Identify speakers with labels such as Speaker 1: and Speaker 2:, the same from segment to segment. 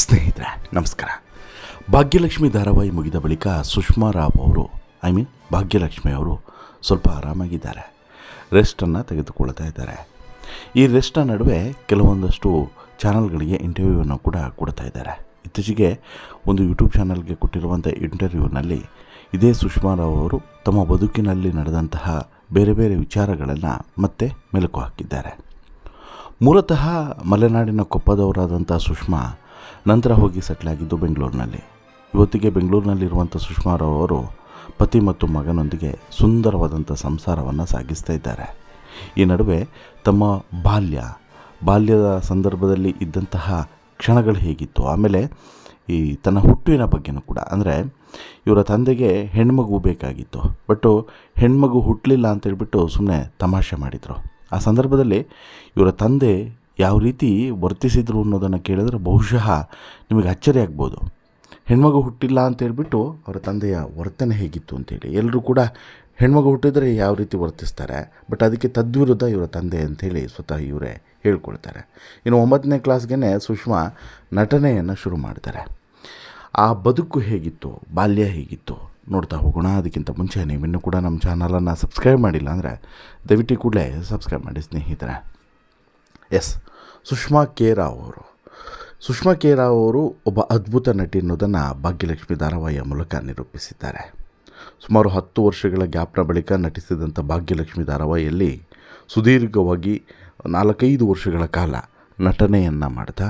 Speaker 1: ಸ್ನೇಹಿತರೆ ನಮಸ್ಕಾರ. ಭಾಗ್ಯಲಕ್ಷ್ಮಿ ಧಾರಾವಾಹಿ ಮುಗಿದ ಬಳಿಕ ಸುಷ್ಮಾ ರಾವ್ ಅವರು ಭಾಗ್ಯಲಕ್ಷ್ಮಿ ಅವರು ಸ್ವಲ್ಪ ಆರಾಮಾಗಿದ್ದಾರೆ, ರೆಸ್ಟನ್ನು ತೆಗೆದುಕೊಳ್ತಾ ಇದ್ದಾರೆ. ಈ ರೆಸ್ಟ್ನ ನಡುವೆ ಕೆಲವೊಂದಷ್ಟು ಚಾನಲ್ಗಳಿಗೆ ಇಂಟರ್ವ್ಯೂವನ್ನು ಕೂಡ ಕೊಡ್ತಾ ಇದ್ದಾರೆ. ಇತ್ತೀಚೆಗೆ ಒಂದು ಯೂಟ್ಯೂಬ್ ಚಾನಲ್ಗೆ ಕೊಟ್ಟಿರುವಂಥ ಇಂಟರ್ವ್ಯೂನಲ್ಲಿ ಇದೇ ಸುಷ್ಮಾ ರಾವ್ ಅವರು ತಮ್ಮ ಬದುಕಿನಲ್ಲಿ ನಡೆದಂತಹ ಬೇರೆ ಬೇರೆ ವಿಚಾರಗಳನ್ನು ಮತ್ತೆ ಮೆಲುಕು ಹಾಕಿದ್ದಾರೆ. ಮೂಲತಃ ಮಲೆನಾಡಿನ ಕೊಪ್ಪದವರಾದಂಥ ಸುಷ್ಮಾ ನಂತರ ಹೋಗಿ ಸೆಟ್ಲಾಗಿದ್ದು ಬೆಂಗಳೂರಿನಲ್ಲಿ. ಇವತ್ತಿಗೆ ಬೆಂಗಳೂರಿನಲ್ಲಿರುವಂಥ ಸುಷ್ಮಾ ರಾವ್ ಅವರು ಪತಿ ಮತ್ತು ಮಗನೊಂದಿಗೆ ಸುಂದರವಾದಂಥ ಸಂಸಾರವನ್ನು ಸಾಗಿಸ್ತಾ ಇದ್ದಾರೆ. ಈ ನಡುವೆ ತಮ್ಮ ಬಾಲ್ಯದ ಸಂದರ್ಭದಲ್ಲಿ ಇದ್ದಂತಹ ಕ್ಷಣಗಳು ಹೇಗಿತ್ತು, ಆಮೇಲೆ ಈ ತನ್ನ ಹುಟ್ಟಿನ ಬಗ್ಗೆನೂ ಕೂಡ, ಅಂದರೆ ಇವರ ತಂದೆಗೆ ಹೆಣ್ಮಗು ಬೇಕಾಗಿತ್ತು, ಬಟ್ಟು ಹೆಣ್ಮಗು ಹುಟ್ಟಲಿಲ್ಲ ಅಂತೇಳ್ಬಿಟ್ಟು ಸುಮ್ಮನೆ ತಮಾಷೆ ಮಾಡಿದರು. ಆ ಸಂದರ್ಭದಲ್ಲಿ ಇವರ ತಂದೆ ಯಾವ ರೀತಿ ವರ್ತಿಸಿದರು ಅನ್ನೋದನ್ನು ಕೇಳಿದ್ರೆ ಬಹುಶಃ ನಿಮಗೆ ಅಚ್ಚರಿ ಆಗ್ಬೋದು. ಹೆಣ್ಮಗು ಹುಟ್ಟಿಲ್ಲ ಅಂತೇಳ್ಬಿಟ್ಟು ಅವರ ತಂದೆಯ ವರ್ತನೆ ಹೇಗಿತ್ತು ಅಂತೇಳಿ. ಎಲ್ಲರೂ ಕೂಡ ಹೆಣ್ಮಗು ಹುಟ್ಟಿದರೆ ಯಾವ ರೀತಿ ವರ್ತಿಸ್ತಾರೆ, ಬಟ್ ಅದಕ್ಕೆ ತದ್ವಿರುದ್ಧ ಇವರ ತಂದೆ ಅಂಥೇಳಿ ಸ್ವತಃ ಇವರೇ ಹೇಳ್ಕೊಳ್ತಾರೆ. ಇನ್ನು 9ನೇ ಕ್ಲಾಸ್ಗೆ ಸುಷ್ಮಾ ನಟನೆಯನ್ನು ಶುರು ಮಾಡ್ತಾರೆ. ಆ ಬದುಕು ಹೇಗಿತ್ತು, ಬಾಲ್ಯ ಹೇಗಿತ್ತು ನೋಡ್ತಾ ಹೋಗೋಣ. ಅದಕ್ಕಿಂತ ಮುಂಚೆ ನೀವಿನ್ನೂ ಕೂಡ ನಮ್ಮ ಚಾನಲನ್ನು ಸಬ್ಸ್ಕ್ರೈಬ್ ಮಾಡಿಲ್ಲ ಅಂದರೆ ದಯವಿಟ್ಟು ಕೂಡಲೇ ಸಬ್ಸ್ಕ್ರೈಬ್ ಮಾಡಿ ಸ್ನೇಹಿತರೆ. ಸುಷ್ಮಾ ಕೆ ರಾವ್ ಅವರು ಒಬ್ಬ ಅದ್ಭುತ ನಟಿ ಅನ್ನೋದನ್ನು ಭಾಗ್ಯಲಕ್ಷ್ಮಿ ಧಾರಾವಾಹಿಯ ಮೂಲಕ ನಿರೂಪಿಸಿದ್ದಾರೆ. ಸುಮಾರು 10 ವರ್ಷಗಳ ಗ್ಯಾಪ್ನ ಬಳಿಕ ನಟಿಸಿದಂಥ ಭಾಗ್ಯಲಕ್ಷ್ಮಿ ಧಾರಾವಾಹಿಯಲ್ಲಿ ಸುದೀರ್ಘವಾಗಿ 4-5 ವರ್ಷಗಳ ಕಾಲ ನಟನೆಯನ್ನು ಮಾಡ್ತಾ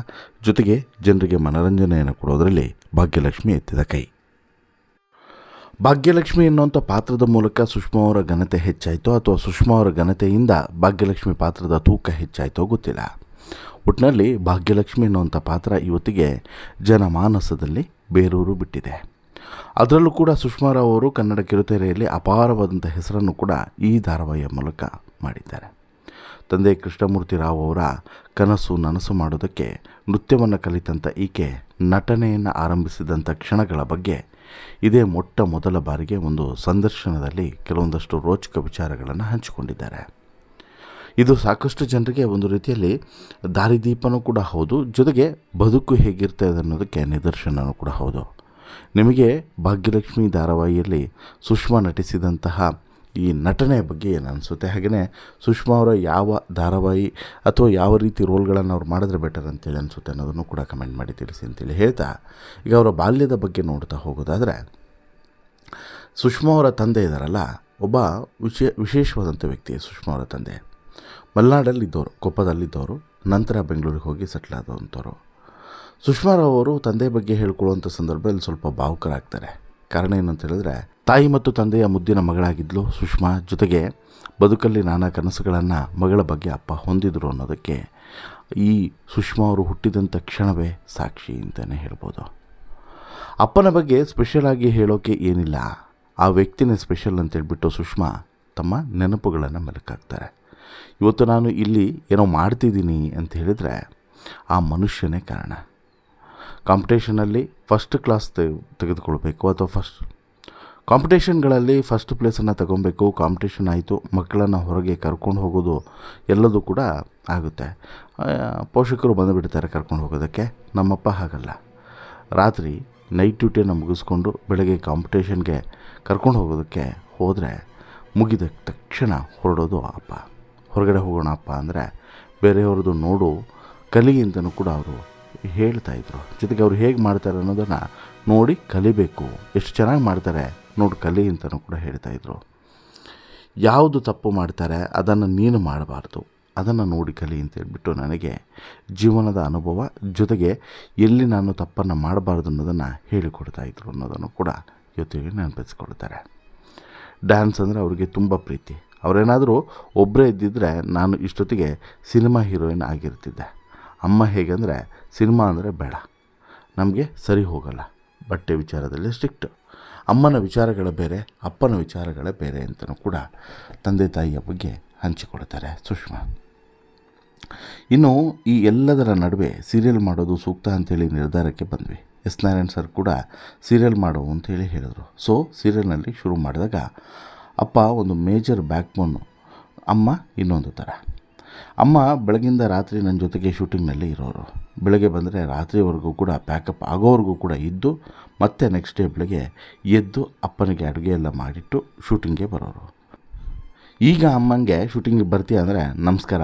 Speaker 1: ಜೊತೆಗೆ ಜನರಿಗೆ ಮನೋರಂಜನೆಯನ್ನು ಕೊಡೋದರಲ್ಲಿ ಭಾಗ್ಯಲಕ್ಷ್ಮಿ ಎತ್ತಿದ ಕೈ. ಭಾಗ್ಯಲಕ್ಷ್ಮಿ ಎನ್ನುವಂಥ ಪಾತ್ರದ ಮೂಲಕ ಸುಷ್ಮಾ ಅವರ ಘನತೆ ಹೆಚ್ಚಾಯಿತೋ ಅಥವಾ ಸುಷ್ಮಾ ಅವರ ಘನತೆಯಿಂದ ಭಾಗ್ಯಲಕ್ಷ್ಮಿ ಪಾತ್ರದ ತೂಕ ಹೆಚ್ಚಾಯಿತೋ ಗೊತ್ತಿಲ್ಲ. ಒಟ್ಟಿನಲ್ಲಿ ಭಾಗ್ಯಲಕ್ಷ್ಮಿ ಎನ್ನುವಂಥ ಪಾತ್ರ ಇವತ್ತಿಗೆ ಜನಮಾನಸದಲ್ಲಿ ಬೇರೂರು ಬಿಟ್ಟಿದೆ. ಅದರಲ್ಲೂ ಕೂಡ ಸುಷ್ಮಾ ರಾವ್ ಅವರು ಕನ್ನಡ ಕಿರುತೆರೆಯಲ್ಲಿ ಅಪಾರವಾದಂಥ ಹೆಸರನ್ನು ಕೂಡ ಈ ಧಾರಾವಾಹಿಯ ಮೂಲಕ ಮಾಡಿದ್ದಾರೆ. ತಂದೆ ಕೃಷ್ಣಮೂರ್ತಿ ರಾವ್ ಅವರ ನನಸು ಮಾಡೋದಕ್ಕೆ ನೃತ್ಯವನ್ನು ಕಲಿತಂಥ ಈಕೆ ನಟನೆಯನ್ನು ಆರಂಭಿಸಿದಂಥ ಕ್ಷಣಗಳ ಬಗ್ಗೆ ಇದೇ ಮೊದಲ ಬಾರಿಗೆ ಒಂದು ಸಂದರ್ಶನದಲ್ಲಿ ಕೆಲವೊಂದಷ್ಟು ರೋಚಕ ವಿಚಾರಗಳನ್ನು ಹಂಚಿಕೊಂಡಿದ್ದಾರೆ. ಇದು ಸಾಕಷ್ಟು ಜನರಿಗೆ ಒಂದು ರೀತಿಯಲ್ಲಿ ದಾರಿದೀಪನೂ ಕೂಡ ಹೌದು, ಜೊತೆಗೆ ಬದುಕು ಹೇಗಿರ್ತದೆ ಅನ್ನೋದಕ್ಕೆ ನಿದರ್ಶನವೂ ಕೂಡ ಹೌದು. ನಿಮಗೆ ಭಾಗ್ಯಲಕ್ಷ್ಮಿ ಧಾರಾವಾಹಿಯಲ್ಲಿ ಸುಷ್ಮಾ ನಟಿಸಿದಂತಹ ಈ ನಟನೆಯ ಬಗ್ಗೆ ಏನು ಅನಿಸುತ್ತೆ, ಹಾಗೆಯೇ ಸುಷ್ಮಾ ಅವರ ಯಾವ ಧಾರಾವಾಹಿ ಅಥವಾ ಯಾವ ರೀತಿ ರೋಲ್ಗಳನ್ನು ಅವ್ರು ಮಾಡಿದ್ರೆ ಬೆಟರ್ ಅಂತೇಳಿ ಅನಿಸುತ್ತೆ ಅನ್ನೋದನ್ನು ಕೂಡ ಕಮೆಂಟ್ ಮಾಡಿ ತಿಳಿಸಿ ಅಂತೇಳಿ ಹೇಳ್ತಾ, ಈಗ ಅವರ ಬಾಲ್ಯದ ಬಗ್ಗೆ ನೋಡ್ತಾ ಹೋಗೋದಾದರೆ, ಸುಷ್ಮಾ ಅವರ ತಂದೆ ಇದ್ದಾರಲ್ಲ, ಒಬ್ಬ ವಿಶೇಷವಾದಂಥ ವ್ಯಕ್ತಿ. ಸುಷ್ಮಾ ಅವರ ತಂದೆ ಮಲೆನಾಡಲ್ಲಿದ್ದವರು, ಕೊಪ್ಪದಲ್ಲಿದ್ದವರು, ನಂತರ ಬೆಂಗಳೂರಿಗೆ ಹೋಗಿ ಸೆಟ್ಲ್ ಆದಂಥವ್ರು. ಸುಷ್ಮಾ ರಾವ್ ಅವರು ತಂದೆ ಬಗ್ಗೆ ಹೇಳ್ಕೊಳ್ಳುವಂಥ ಸಂದರ್ಭದಲ್ಲಿ ಸ್ವಲ್ಪ ಭಾವುಕರಾಗ್ತಾರೆ. ಕಾರಣ ಏನಂತ ಹೇಳಿದ್ರೆ, ತಾಯಿ ಮತ್ತು ತಂದೆಯ ಮುದ್ದಿನ ಮಗಳಾಗಿದ್ಲು ಸುಷ್ಮಾ, ಜೊತೆಗೆ ಬದುಕಲ್ಲಿ ನಾನಾ ಕನಸುಗಳನ್ನು ಮಗಳ ಬಗ್ಗೆ ಅಪ್ಪ ಹೊಂದಿದ್ರು ಅನ್ನೋದಕ್ಕೆ ಈ ಸುಷ್ಮಾ ಅವರು ಹುಟ್ಟಿದಂಥ ಕ್ಷಣವೇ ಸಾಕ್ಷಿ ಅಂತಲೇ ಹೇಳ್ಬೋದು. ಅಪ್ಪನ ಬಗ್ಗೆ ಸ್ಪೆಷಲಾಗಿ ಹೇಳೋಕ್ಕೆ ಏನಿಲ್ಲ, ಆ ವ್ಯಕ್ತಿನೇ ಸ್ಪೆಷಲ್ ಅಂತೇಳ್ಬಿಟ್ಟು ಸುಷ್ಮಾ ತಮ್ಮ ನೆನಪುಗಳನ್ನು ಮೆಲುಕಾಕ್ತಾರೆ. ಇವತ್ತು ನಾನು ಇಲ್ಲಿ ಏನೋ ಮಾಡ್ತಿದ್ದೀನಿ ಅಂತ ಹೇಳಿದರೆ ಆ ಮನುಷ್ಯನೇ ಕಾರಣ. ಕಾಂಪಿಟೇಷನಲ್ಲಿ ಫಸ್ಟ್ ಕ್ಲಾಸ್ ತೆಗೆದುಕೊಳ್ಬೇಕು ಅಥವಾ ಕಾಂಪಿಟೇಷನ್ಗಳಲ್ಲಿ ಫಸ್ಟ್ ಪ್ಲೇಸನ್ನು ತಗೊಬೇಕು. ಕಾಂಪಿಟೇಷನ್ ಆಯಿತು, ಮಕ್ಕಳನ್ನು ಹೊರಗೆ ಕರ್ಕೊಂಡು ಹೋಗೋದು ಎಲ್ಲದೂ ಕೂಡ ಆಗುತ್ತೆ. ಪೋಷಕರು ಬಂದುಬಿಡ್ತಾರೆ ಕರ್ಕೊಂಡು ಹೋಗೋದಕ್ಕೆ. ನಮ್ಮಪ್ಪ ಹಾಗಲ್ಲ, ರಾತ್ರಿ ನೈಟ್ ಡ್ಯೂಟಿಯನ್ನು ಮುಗಿಸ್ಕೊಂಡು ಬೆಳಗ್ಗೆ ಕಾಂಪಿಟೇಷನ್ಗೆ ಕರ್ಕೊಂಡು ಹೋಗೋದಕ್ಕೆ ಹೋದರೆ ಮುಗಿದ ತಕ್ಷಣ ಹೊರಡೋದು ಅಪ್ಪ. ಹೊರಗಡೆ ಹೋಗೋಣ ಅಪ್ಪ ಅಂದರೆ ಬೇರೆಯವ್ರದ್ದು ನೋಡು ಕಲಿ ಅಂತಲೂ ಕೂಡ ಅವರು ಹೇಳ್ತಾಯಿದ್ರು. ಜೊತೆಗೆ ಅವ್ರು ಹೇಗೆ ಮಾಡ್ತಾರೆ ಅನ್ನೋದನ್ನು ನೋಡಿ ಕಲಿಬೇಕು, ಎಷ್ಟು ಚೆನ್ನಾಗಿ ಮಾಡ್ತಾರೆ ನೋಡಿ ಕಲಿ ಅಂತಲೂ ಕೂಡ ಹೇಳ್ತಾಯಿದ್ರು. ಯಾವುದು ತಪ್ಪು ಮಾಡ್ತಾರೆ ಅದನ್ನು ನೀನು ಮಾಡಬಾರ್ದು, ಅದನ್ನು ನೋಡಿ ಕಲಿ ಅಂತೇಳ್ಬಿಟ್ಟು ನನಗೆ ಜೀವನದ ಅನುಭವ, ಜೊತೆಗೆ ಎಲ್ಲಿ ನಾನು ತಪ್ಪನ್ನು ಮಾಡಬಾರ್ದು ಅನ್ನೋದನ್ನು ಹೇಳಿಕೊಡ್ತಾಯಿದ್ರು ಅನ್ನೋದನ್ನು ಕೂಡ ಇವತ್ತಿಗೆ ನೆನಪಿಸ್ಕೊಳ್ತಾರೆ. ಡ್ಯಾನ್ಸ್ ಅಂದರೆ ಅವರಿಗೆ ತುಂಬ ಪ್ರೀತಿ. ಅವರೇನಾದರೂ ಒಬ್ಬರೇ ಇದ್ದಿದ್ದರೆ ನಾನು ಇಷ್ಟೊತ್ತಿಗೆ ಸಿನಿಮಾ ಹೀರೋಯಿನ್ ಆಗಿರ್ತಿದ್ದೆ. ಅಮ್ಮ ಹೇಗೆಂದರೆ ಸಿನಿಮಾ ಅಂದರೆ ಬೇಡ, ನಮಗೆ ಸರಿ ಹೋಗಲ್ಲ, ಬಟ್ಟೆ ವಿಚಾರದಲ್ಲಿ ಸ್ಟ್ರಿಕ್ಟ್, ಅಮ್ಮನ ವಿಚಾರಗಳೇ ಬೇರೆ, ಅಪ್ಪನ ವಿಚಾರಗಳೇ ಬೇರೆ ಅಂತಲೂ ಕೂಡ ತಂದೆ ತಾಯಿಯ ಬಗ್ಗೆ ಹಂಚಿಕೊಳ್ತಾರೆ ಸುಷ್ಮಾ. ಇನ್ನು ಈ ಎಲ್ಲದರ ನಡುವೆ ಸೀರಿಯಲ್ ಮಾಡೋದು ಸೂಕ್ತ ಅಂಥೇಳಿ ನಿರ್ಧಾರಕ್ಕೆ ಬಂದ್ವಿ. ಎಸ್ ನಾರಾಯಣ್ ಸರ್ ಕೂಡ ಸೀರಿಯಲ್ ಮಾಡು ಅಂಥೇಳಿ ಹೇಳಿದರು. ಸೊ ಸೀರಿಯಲ್ನಲ್ಲಿ ಶುರು ಮಾಡಿದಾಗ ಅಪ್ಪ ಒಂದು ಮೇಜರ್ ಬ್ಯಾಕ್ ಬೋನು, ಅಮ್ಮ ಇನ್ನೊಂದು ಥರ. ಅಮ್ಮ ಬೆಳಗಿಂದ ರಾತ್ರಿ ನನ್ನ ಜೊತೆಗೆ ಶೂಟಿಂಗ್ನಲ್ಲಿ ಇರೋರು. ಬೆಳಗ್ಗೆ ಬಂದರೆ ರಾತ್ರಿವರೆಗೂ ಕೂಡ ಪ್ಯಾಕಪ್ ಆಗೋವರೆಗೂ ಕೂಡ ಇದ್ದು ಮತ್ತೆ ನೆಕ್ಸ್ಟ್ ಡೇ ಬೆಳಗ್ಗೆ ಎದ್ದು ಅಪ್ಪನಿಗೆ ಅಡುಗೆ ಎಲ್ಲ ಮಾಡಿಟ್ಟು ಶೂಟಿಂಗ್ಗೆ ಬರೋರು. ಈಗ ಅಮ್ಮಂಗೆ ಶೂಟಿಂಗಿಗೆ ಬರ್ತೀಯ ಅಂದರೆ ನಮಸ್ಕಾರ,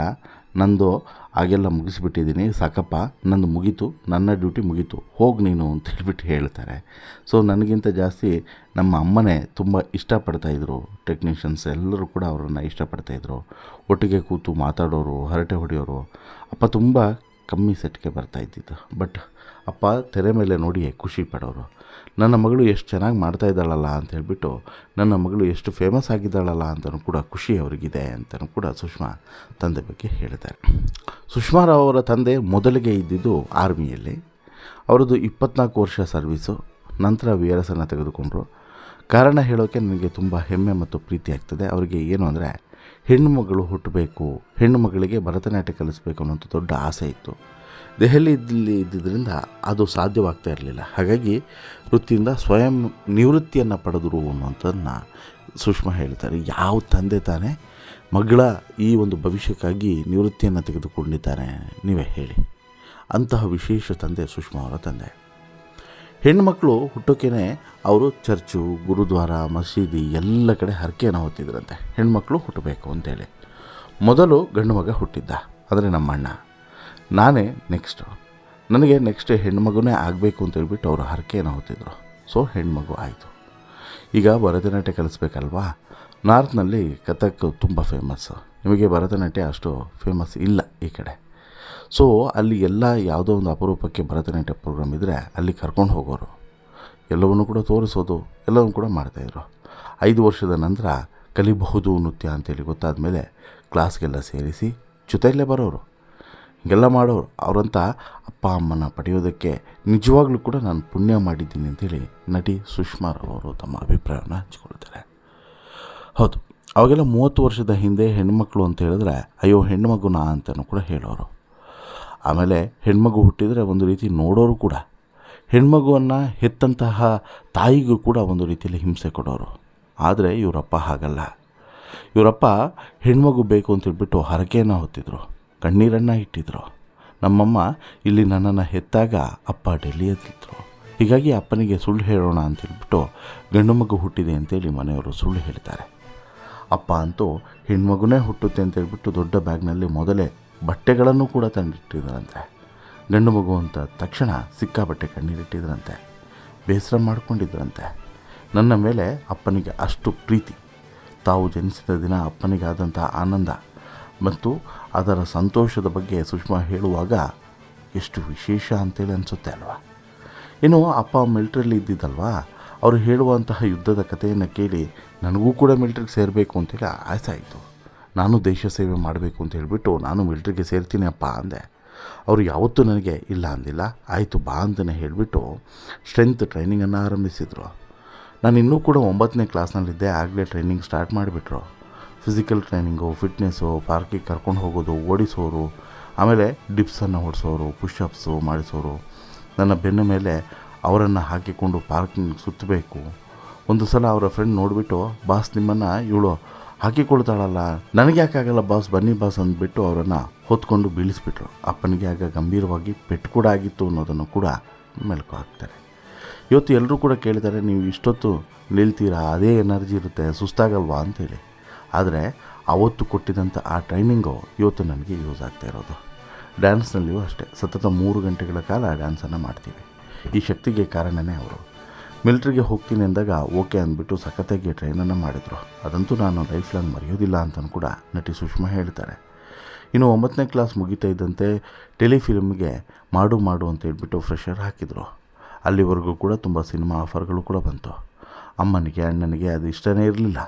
Speaker 1: ನಂದು ಆಗೆಲ್ಲ ಮುಗಿಸ್ಬಿಟ್ಟಿದ್ದೀನಿ, ಸಾಕಪ್ಪ, ನಂದು ಮುಗೀತು, ನನ್ನ ಡ್ಯೂಟಿ ಮುಗೀತು, ಹೋಗಿ ನೀನು ಅಂತ ಹೇಳ್ಬಿಟ್ಟು ಹೇಳ್ತಾರೆ. ಸೊ ನನಗಿಂತ ಜಾಸ್ತಿ ನಮ್ಮ ಅಮ್ಮನೇ ತುಂಬ ಇಷ್ಟಪಡ್ತಾಯಿದ್ರು. ಟೆಕ್ನಿಷಿಯನ್ಸ್ ಎಲ್ಲರೂ ಕೂಡ ಅವರನ್ನು ಇಷ್ಟಪಡ್ತಾಯಿದ್ರು. ಒಟ್ಟಿಗೆ ಕೂತು ಮಾತಾಡೋರು, ಹರಟೆ ಹೊಡೆಯೋರು. ಅಪ್ಪ ತುಂಬ ಕಮ್ಮಿ ಸೆಟ್ಗೆ ಬರ್ತಾಯಿದ್ದಿದ್ದು. ಬಟ್ ಅಪ್ಪ ತೆರೆ ಮೇಲೆ ನೋಡಿ ಖುಷಿ ಪಡೋರು. ನನ್ನ ಮಗಳು ಎಷ್ಟು ಚೆನ್ನಾಗಿ ಮಾಡ್ತಾಯಿದ್ದಾಳಲ್ಲ ಅಂತ ಹೇಳ್ಬಿಟ್ಟು, ನನ್ನ ಮಗಳು ಎಷ್ಟು ಫೇಮಸ್ ಆಗಿದ್ದಾಳಲ್ಲ ಅಂತಲೂ ಕೂಡ ಖುಷಿ ಅವರಿಗಿದೆ ಅಂತಲೂ ಕೂಡ ಸುಷ್ಮಾ ತಂದೆ ಬಗ್ಗೆ ಹೇಳಿದ್ದಾರೆ. ಸುಷ್ಮಾರಾವ್ ಅವರ ತಂದೆ ಮೊದಲಿಗೆ ಇದ್ದಿದ್ದು ಆರ್ಮಿಯಲ್ಲಿ. ಅವರದ್ದು 24 ವರ್ಷ ಸರ್ವೀಸು. ನಂತರ VRS ತೆಗೆದುಕೊಂಡರು. ಕಾರಣ ಹೇಳೋಕ್ಕೆ ನನಗೆ ತುಂಬ ಹೆಮ್ಮೆ ಮತ್ತು ಪ್ರೀತಿ ಆಗ್ತದೆ. ಅವರಿಗೆ ಏನು ಅಂದರೆ, ಹೆಣ್ಣು ಮಗಳು ಹುಟ್ಟಬೇಕು, ಹೆಣ್ಣು ಮಗಳಿಗೆ ಭರತನಾಟ್ಯ ಕಲಿಸಬೇಕು ಅನ್ನೋಂಥ ದೊಡ್ಡ ಆಸೆ ಇತ್ತು. ದೆಹಲಿಯಲ್ಲಿ ಇದ್ದಿದ್ದರಿಂದ ಅದು ಸಾಧ್ಯವಾಗ್ತಾ ಇರಲಿಲ್ಲ. ಹಾಗಾಗಿ ವೃತ್ತಿಯಿಂದ ಸ್ವಯಂ ನಿವೃತ್ತಿಯನ್ನು ಪಡೆದರು ಅನ್ನೋಂಥದ್ದನ್ನ ಸುಷ್ಮಾ ಹೇಳ್ತಾರೆ. ಯಾವ ತಂದೆ ತಾನೇ ಮಗಳ ಈ ಒಂದು ಭವಿಷ್ಯಕ್ಕಾಗಿ ನಿವೃತ್ತಿಯನ್ನು ತೆಗೆದುಕೊಂಡಿದ್ದಾರೆ, ನೀವೇ ಹೇಳಿ. ಅಂತಹ ವಿಶೇಷ ತಂದೆ ಸುಷ್ಮಾ ಅವರ ತಂದೆ. ಹೆಣ್ಣುಮಕ್ಕಳು ಹುಟ್ಟೋಕ್ಕೇ ಅವರು ಚರ್ಚು, ಗುರುದ್ವಾರ, ಮಸೀದಿ ಎಲ್ಲ ಕಡೆ ಹರಕೆಯನ್ನು ಹೊತ್ತಿದ್ರಂತೆ, ಹೆಣ್ಮಕ್ಳು ಹುಟ್ಟಬೇಕು ಅಂತೇಳಿ. ಮೊದಲು ಗಂಡು ಮಗ ಹುಟ್ಟಿದ್ದ, ಅಂದರೆ ನಮ್ಮ ಅಣ್ಣ. ನಾನೇ ನೆಕ್ಸ್ಟು. ನನಗೆ ನೆಕ್ಸ್ಟ್ ಹೆಣ್ಮಗುನೇ ಆಗಬೇಕು ಅಂತೇಳ್ಬಿಟ್ಟು ಅವರು ಹರಕೆಯನ್ನು ಹೊತ್ತಿದ್ರು. ಸೊ ಹೆಣ್ಮಗು ಆಯಿತು. ಈಗ ಭರತನಾಟ್ಯ ಕಲಿಸ್ಬೇಕಲ್ವಾ. ನಾರ್ತ್ನಲ್ಲಿ ಕಥಕ್ ತುಂಬ ಫೇಮಸ್ಸು. ನಿಮಗೆ ಭರತನಾಟ್ಯ ಅಷ್ಟು ಫೇಮಸ್ ಇಲ್ಲ ಈ ಕಡೆ. ಸೊ ಅಲ್ಲಿ ಎಲ್ಲ ಯಾವುದೋ ಒಂದು ಅಪರೂಪಕ್ಕೆ ಭರತನಾಟ್ಯ ಪ್ರೋಗ್ರಾಮ್ ಇದ್ದರೆ ಅಲ್ಲಿ ಕರ್ಕೊಂಡು ಹೋಗೋರು, ಎಲ್ಲವನ್ನೂ ಕೂಡ ತೋರಿಸೋದು, ಎಲ್ಲವನ್ನೂ ಕೂಡ ಮಾಡ್ತಾಯಿದ್ರು. 5 ವರ್ಷದ ನಂತರ ಕಲಿಬಹುದು ನೃತ್ಯ ಅಂತೇಳಿ ಗೊತ್ತಾದ ಮೇಲೆ ಕ್ಲಾಸ್ಗೆಲ್ಲ ಸೇರಿಸಿ ಜೊತೆಯಲ್ಲೇ ಬರೋರು, ಹೀಗೆಲ್ಲ ಮಾಡೋರು. ಅವರಂಥ ಅಪ್ಪ ಅಮ್ಮನ ಪಡೆಯೋದಕ್ಕೆ ನಿಜವಾಗ್ಲೂ ಕೂಡ ನಾನು ಪುಣ್ಯ ಮಾಡಿದ್ದೀನಿ ಅಂತೇಳಿ ನಟಿ ಸುಷ್ಮಾರಾವ್ ಅವರು ತಮ್ಮ ಅಭಿಪ್ರಾಯವನ್ನು ಹಂಚಿಕೊಳ್ತಾರೆ. ಹೌದು, ಅವಾಗೆಲ್ಲ 30 ವರ್ಷದ ಹಿಂದೆ ಹೆಣ್ಮಕ್ಳು ಅಂತ ಹೇಳಿದ್ರೆ ಅಯ್ಯೋ ಹೆಣ್ಮಗುನ ಅಂತಲೂ ಕೂಡ ಹೇಳೋರು. ಆಮೇಲೆ ಹೆಣ್ಮಗು ಹುಟ್ಟಿದರೆ ಒಂದು ರೀತಿ ನೋಡೋರು ಕೂಡ, ಹೆಣ್ಮಗುವನ್ನು ಹೆತ್ತಂತಹ ತಾಯಿಗೂ ಕೂಡ ಒಂದು ರೀತಿಯಲ್ಲಿ ಹಿಂಸೆ ಕೊಡೋರು. ಆದರೆ ಇವರಪ್ಪ ಹಾಗಲ್ಲ. ಇವರಪ್ಪ ಹೆಣ್ಮಗು ಬೇಕು ಅಂತೇಳ್ಬಿಟ್ಟು ಹರಕೆಯನ್ನು ಹೊತ್ತಿದ್ರು, ಕಣ್ಣೀರನ್ನು ಇಟ್ಟಿದ್ರು. ನಮ್ಮಮ್ಮ ಇಲ್ಲಿ ನನ್ನನ್ನು ಹೆತ್ತಾಗ ಅಪ್ಪ ಡೆಲ್ಲಿಯಲ್ಲಿದ್ದರು. ಹೀಗಾಗಿ ಅಪ್ಪನಿಗೆ ಸುಳ್ಳು ಹೇಳೋಣ ಅಂತೇಳ್ಬಿಟ್ಟು ಗಂಡು ಮಗು ಹುಟ್ಟಿದೆ ಅಂತೇಳಿ ಮನೆಯವರು ಸುಳ್ಳು ಹೇಳ್ತಾರೆ. ಅಪ್ಪ ಅಂತೂ ಹೆಣ್ಮಗುನೇ ಹುಟ್ಟುತ್ತೆ ಅಂತೇಳ್ಬಿಟ್ಟು ದೊಡ್ಡ ಬ್ಯಾಗ್ನಲ್ಲಿ ಮೊದಲೇ ಬಟ್ಟೆಗಳನ್ನು ಕೂಡ ತಂದಿಟ್ಟಿದ್ರಂತೆ. ಗಂಡು ಮಗು ಅಂತ ತಕ್ಷಣ ಸಿಕ್ಕಾಬಟ್ಟೆ ಕಣ್ಣೀರಿಟ್ಟಿದ್ರಂತೆ, ಬೇಸರ ಮಾಡಿಕೊಂಡಿದ್ರಂತೆ. ನನ್ನ ಮೇಲೆ ಅಪ್ಪನಿಗೆ ಅಷ್ಟು ಪ್ರೀತಿ. ತಾವು ಜನಿಸಿದ ದಿನ ಅಪ್ಪನಿಗಾದಂಥ ಆನಂದ ಮತ್ತು ಅದರ ಸಂತೋಷದ ಬಗ್ಗೆ ಸುಷ್ಮಾ ಹೇಳುವಾಗ ಎಷ್ಟು ವಿಶೇಷ ಅಂತೇಳಿ ಅನಿಸುತ್ತೆ ಅಲ್ವಾ. ಇನ್ನು ಅಪ್ಪ ಮಿಲ್ಟ್ರಿಯಲ್ಲಿ ಇದ್ದಿದ್ದಲ್ವಾ, ಅವರು ಹೇಳುವಂತಹ ಯುದ್ಧದ ಕಥೆಯನ್ನು ಕೇಳಿ ನನಗೂ ಕೂಡ ಮಿಲ್ಟ್ರಿಗೆ ಸೇರಬೇಕು ಅಂತೇಳಿ ಆಸೆ ಆಯಿತು. ನಾನು ದೇಶ ಸೇವೆ ಮಾಡಬೇಕು ಅಂತ ಹೇಳಿಬಿಟ್ಟು ನಾನು ಮಿಲ್ಟ್ರಿಗೆ ಸೇರ್ತೀನಿ ಅಪ್ಪ ಅಂದೆ. ಅವರು ಯಾವತ್ತೂ ನನಗೆ ಇಲ್ಲ ಅಂದಿಲ್ಲ. ಆಯಿತು ಬಾ ಅಂತಲೇ ಹೇಳಿಬಿಟ್ಟು ಸ್ಟ್ರೆಂತ್ ಟ್ರೈನಿಂಗನ್ನು ಆರಂಭಿಸಿದರು. ನಾನು ಇನ್ನೂ ಕೂಡ 9ನೇ ಕ್ಲಾಸ್ನಲ್ಲಿದ್ದೆ, ಆಗಲೇ ಟ್ರೈನಿಂಗ್ ಸ್ಟಾರ್ಟ್ ಮಾಡಿಬಿಟ್ರು. ಫಿಸಿಕಲ್ ಟ್ರೈನಿಂಗು, ಫಿಟ್ನೆಸ್ಸು, ಪಾರ್ಕಿಗೆ ಕರ್ಕೊಂಡು ಹೋಗೋದು, ಓಡಿಸೋರು, ಆಮೇಲೆ ಡಿಪ್ಸನ್ನು ಹೊಡಿಸೋರು, ಪುಷಪ್ಸು ಮಾಡಿಸೋರು. ನನ್ನ ಬೆನ್ನ ಮೇಲೆ ಅವರನ್ನು ಹಾಕಿಕೊಂಡು ಪಾರ್ಕಿಂಗ್ ಸುತ್ತಬೇಕು. ಒಂದು ಸಲ ಅವರ ಫ್ರೆಂಡ್ ನೋಡಿಬಿಟ್ಟು, ಬಾಸ್ ನಿಮ್ಮನ್ನು ಇವಳು ಹಾಕಿಕೊಳ್ತಾಳಲ್ಲ, ನನಗೆ ಯಾಕಾಗಲ್ಲ ಬಾಸ್, ಬನ್ನಿ ಬಾಸ್ ಅಂದ್ಬಿಟ್ಟು ಅವರನ್ನು ಹೊತ್ಕೊಂಡು ಬೀಳಿಸ್ಬಿಟ್ರು. ಅಪ್ಪನಿಗೆ ಆಗ ಗಂಭೀರವಾಗಿ ಪೆಟ್ಟು ಕೂಡ ಆಗಿತ್ತು ಅನ್ನೋದನ್ನು ಕೂಡ ಮೆಲುಕು ಹಾಕ್ತಾರೆ. ಇವತ್ತು ಎಲ್ಲರೂ ಕೂಡ ಕೇಳಿದ್ದಾರೆ, ನೀವು ಇಷ್ಟೊತ್ತು ನಿಲ್ತೀರಾ, ಅದೇ ಎನರ್ಜಿ ಇರುತ್ತೆ, ಸುಸ್ತಾಗಲ್ವಾ ಅಂತೇಳಿ. ಆದರೆ ಅವತ್ತು ಕೊಟ್ಟಿದ್ದಂಥ ಆ ಟ್ರೈನಿಂಗು ಇವತ್ತು ನನಗೆ ಯೂಸ್ ಆಗ್ತಾ ಇರೋದು. ಡ್ಯಾನ್ಸ್ನಲ್ಲಿಯೂ ಅಷ್ಟೇ, ಸತತ 3 ಗಂಟೆಗಳ ಕಾಲ ಡ್ಯಾನ್ಸನ್ನು ಮಾಡ್ತೀವಿ. ಈ ಶಕ್ತಿಗೆ ಕಾರಣವೇ ಅವರು. ಮಿಲ್ಟ್ರಿಗೆ ಹೋಗ್ತೀನಿ ಅಂದಾಗ ಓಕೆ ಅಂದ್ಬಿಟ್ಟು ಸಖತ್ತಾಗಿ ಟ್ರೈನನ್ನು ಮಾಡಿದರು. ಅದಂತೂ ನಾನು ಲೈಫ್ ಲಾಂಗ್ ಮರೆಯೋದಿಲ್ಲ ಅಂತಲೂ ಕೂಡ ನಟಿ ಸುಷ್ಮಾ ಹೇಳ್ತಾರೆ. ಇನ್ನು 9ನೇ ಕ್ಲಾಸ್ ಮುಗಿತಾ ಇದ್ದಂತೆ ಟೆಲಿಫಿಲ್ಮ್ಗೆ ಮಾಡು ಅಂತ ಹೇಳ್ಬಿಟ್ಟು ಫ್ರೆಷರ್ ಹಾಕಿದರು. ಅಲ್ಲಿವರೆಗೂ ಕೂಡ ತುಂಬ ಸಿನಿಮಾ ಆಫರ್ಗಳು ಕೂಡ ಬಂತು. ಅಮ್ಮನಿಗೆ ಅಣ್ಣನಿಗೆ ಅದು ಇಷ್ಟನೇ ಇರಲಿಲ್ಲ.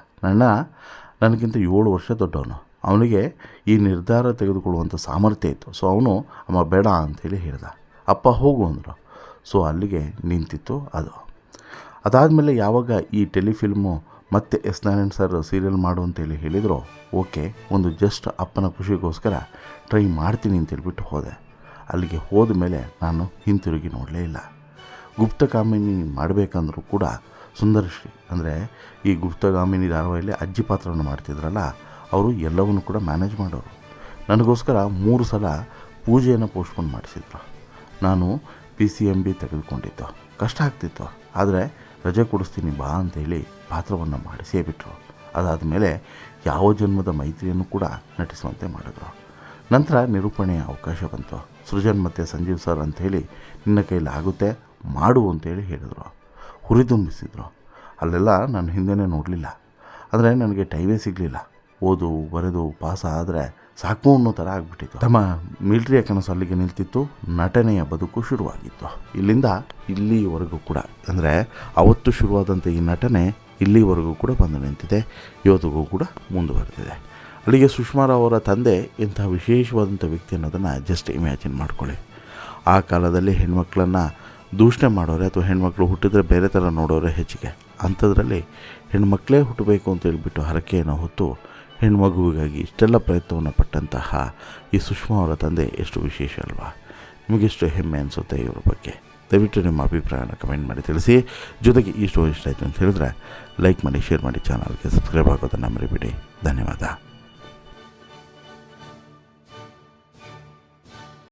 Speaker 1: ನನಗಿಂತ 7 ವರ್ಷ ದೊಡ್ಡವನು. ಅವನಿಗೆ ಈ ನಿರ್ಧಾರ ತೆಗೆದುಕೊಳ್ಳುವಂಥ ಸಾಮರ್ಥ್ಯ ಇತ್ತು. ಸೊ ಅವನು ಅಮ್ಮ ಬೇಡ ಅಂಥೇಳಿ ಹೇಳ್ದ. ಅಪ್ಪ ಹೋಗು ಅಂದರು. ಸೊ ಅಲ್ಲಿಗೆ ನಿಂತಿತ್ತು ಅದು. ಅದಾದಮೇಲೆ ಯಾವಾಗ ಈ ಟೆಲಿಫಿಲ್ಮು ಮತ್ತೆ ಎಸ್ ನಾರಾಯಣ್ ಸರ್ ಸೀರಿಯಲ್ ಮಾಡು ಅಂತೇಳಿ ಹೇಳಿದರು, ಓಕೆ ಒಂದು ಜಸ್ಟ್ ಅಪ್ಪನ ಖುಷಿಗೋಸ್ಕರ ಟ್ರೈ ಮಾಡ್ತೀನಿ ಅಂತೇಳ್ಬಿಟ್ಟು ಹೋದೆ. ಅಲ್ಲಿಗೆ ಹೋದ ಮೇಲೆ ನಾನು ಹಿಂತಿರುಗಿ ನೋಡಲೇ ಇಲ್ಲ. ಗುಪ್ತಗಾಮಿನಿ ಮಾಡಬೇಕಂದ್ರೂ ಕೂಡ ಸುಂದರಶ್ರೀ ಅಂದರೆ ಈ ಗುಪ್ತಗಾಮಿನಿ ಧಾರಾವಾಹಿಯಲ್ಲಿ ಅಜ್ಜಿ ಪಾತ್ರವನ್ನು ಮಾಡ್ತಿದ್ರಲ್ಲ, ಅವರು ಎಲ್ಲವನ್ನು ಕೂಡ ಮ್ಯಾನೇಜ್ ಮಾಡೋರು. ನನಗೋಸ್ಕರ 3 ಸಲ ಪೂಜೆಯನ್ನು ಪೋಸ್ಟ್ಪೋನ್ ಮಾಡಿಸಿದ್ರು. ನಾನು PCMB ತೆಗೆದುಕೊಂಡಿದ್ದು ಕಷ್ಟ ಆಗ್ತಿತ್ತು, ಆದರೆ ರಜೆ ಕೊಡಿಸ್ತೀನಿ ಬಾ ಅಂತೇಳಿ ಪಾತ್ರವನ್ನು ಮಾಡಿಸೇ ಬಿಟ್ಟರು. ಅದಾದಮೇಲೆ ಯಾವ ಜನ್ಮದ ಮೈತ್ರಿಯನ್ನು ಕೂಡ ನಟಿಸುವಂತೆ ಮಾಡಿದ್ರು. ನಂತರ ನಿರೂಪಣೆಯ ಅವಕಾಶ ಬಂತು. ಸೃಜನ್ ಮತ್ತು ಸಂಜೀವ್ ಸರ್ ಅಂಥೇಳಿ ನಿನ್ನ ಕೈಲಿ ಆಗುತ್ತೆ ಮಾಡು ಅಂತೇಳಿ ಹೇಳಿದರು. ಹುರಿದುಂಬಿಸಿದ್ರು. ಅಲ್ಲೆಲ್ಲ ನಾನು ಹಿಂದೆನೇ ನೋಡಲಿಲ್ಲ, ಅಂದರೆ ನನಗೆ ಟೈಮೇ ಸಿಗಲಿಲ್ಲ. ಓದು ಬರೆದು ಪಾಸ ಆದರೆ ಸಾಕು ಅನ್ನೋ ಥರ ಆಗಿಬಿಟ್ಟಿತ್ತು. ತಮ್ಮ ಮಿಲ್ಟ್ರಿಯ ಕನಸು ಅಲ್ಲಿಗೆ ನಿಲ್ತಿತ್ತು. ನಟನೆಯ ಬದುಕು ಶುರುವಾಗಿತ್ತು. ಇಲ್ಲಿಂದ ಇಲ್ಲಿವರೆಗೂ ಕೂಡ, ಅಂದರೆ ಅವತ್ತು ಶುರುವಾದಂಥ ಈ ನಟನೆ ಇಲ್ಲಿವರೆಗೂ ಕೂಡ ಬಂದು ನಿಂತಿದೆ, ಇವತ್ತಿಗೂ ಕೂಡ ಮುಂದುವರೆದಿದೆ. ಅಲ್ಲಿಗೆ ಸುಷ್ಮಾರಾವ್ ಅವರ ತಂದೆ ಇಂಥ ವಿಶೇಷವಾದಂಥ ವ್ಯಕ್ತಿ ಅನ್ನೋದನ್ನು ಜಸ್ಟ್ ಇಮ್ಯಾಜಿನ್ ಮಾಡ್ಕೊಳ್ಳಿ. ಆ ಕಾಲದಲ್ಲಿ ಹೆಣ್ಮಕ್ಳನ್ನು ದೂಷಣೆ ಮಾಡೋರೆ ಅಥವಾ ಹೆಣ್ಮಕ್ಳು ಹುಟ್ಟಿದ್ರೆ ಬೇರೆ ಥರ ನೋಡೋರೆ ಹೆಚ್ಚಿಗೆ. ಅಂಥದ್ರಲ್ಲಿ ಹೆಣ್ಮಕ್ಳೇ ಹುಟ್ಟಬೇಕು ಅಂತ ಹೇಳ್ಬಿಟ್ಟು ಹರಕೆಯನ್ನು ಹೊತ್ತು ಹೆಣ್ಮಗುವಿಗಾಗಿ ಇಷ್ಟೆಲ್ಲ ಪ್ರಯತ್ನವನ್ನು ಪಟ್ಟಂತಹ ಈ ಸುಷ್ಮಾ ಅವರ ತಂದೆ ಎಷ್ಟು ವಿಶೇಷ ಅಲ್ವಾ? ನಿಮಗೆಷ್ಟು ಹೆಮ್ಮೆ ಅನಿಸುತ್ತೆ ಇವರ ಬಗ್ಗೆ? ದಯವಿಟ್ಟು ನಿಮ್ಮ ಅಭಿಪ್ರಾಯನ ಕಮೆಂಟ್ ಮಾಡಿ ತಿಳಿಸಿ. ಜೊತೆಗೆ ಈ ಸ್ಟೋರಿ ಇಷ್ಟ ಆಯಿತು ಅಂತ ಹೇಳಿದ್ರೆ ಲೈಕ್ ಮಾಡಿ, ಶೇರ್ ಮಾಡಿ, ಚಾನಲ್ಗೆ ಸಬ್ಸ್ಕ್ರೈಬ್ ಆಗೋದನ್ನು ಮರಿಬೇಡಿ. ಧನ್ಯವಾದ.